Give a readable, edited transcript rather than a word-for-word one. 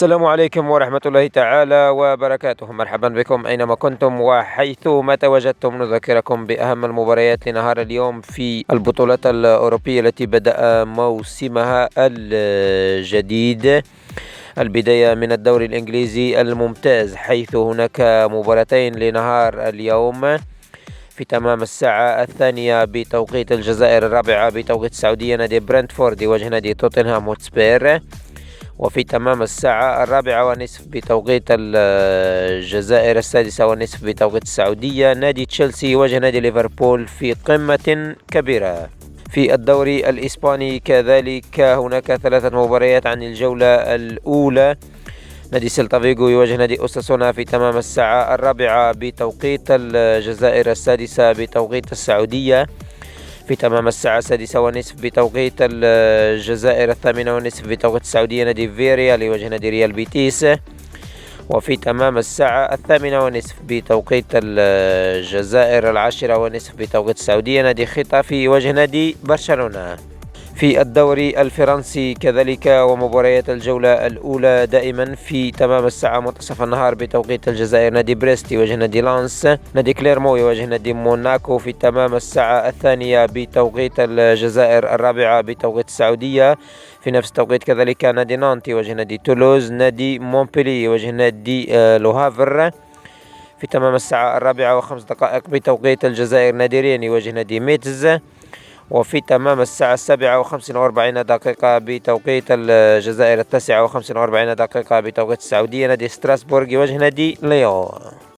السلام عليكم ورحمة الله تعالى وبركاته. مرحبا بكم أينما كنتم وحيثما تواجدتم. نذكركم بأهم المباريات لنهار اليوم في البطولات الأوروبية التي بدأ موسمها الجديد. البداية من الدوري الإنجليزي الممتاز، حيث هناك مباراتين لنهار اليوم في تمام الساعة 2 بتوقيت الجزائر، 4 بتوقيت السعودية. نادي برنتفورد يواجه نادي توتنهام هوتسبير. وفي تمام الساعة 4:30 بتوقيت الجزائر، 6:30 بتوقيت السعودية، نادي تشيلسي يواجه نادي ليفربول في قمة كبيرة. في الدوري الإسباني كذلك هناك 3 مباريات عن الجولة الأولى. نادي سيلتا فيغو يواجه نادي أوساسونا في تمام الساعة 4 بتوقيت الجزائر، 6 بتوقيت السعودية. في تمام الساعة 6:30 بتوقيت الجزائر، 8:30 بتوقيت السعودية، نادي فيريال يواجه نادي ريال بيتيس. وفي تمام الساعة 8:30 بتوقيت الجزائر، 10:30 بتوقيت السعودية، نادي ختافي يواجه نادي برشلونة. في الدوري الفرنسي كذلك ومباريات الجولة الأولى دائما في تمام الساعة منتصف النهار بتوقيت الجزائر، نادي بريست يواجه نادي لانس، نادي كليرمو يواجه نادي موناكو في تمام الساعة 2 بتوقيت الجزائر، 4 بتوقيت السعودية. في نفس التوقيت كذلك نادي نانت يواجه نادي تولوز، نادي مونبلي يواجه نادي لوهافر. في تمام الساعة 4:05 بتوقيت الجزائر، نادي رين يواجه نادي ميتز. وفي تمام الساعة 7:45 بتوقيت الجزائر، 9:45 بتوقيت السعودية، نادي ستراسبورغ يواجه نادي ليون.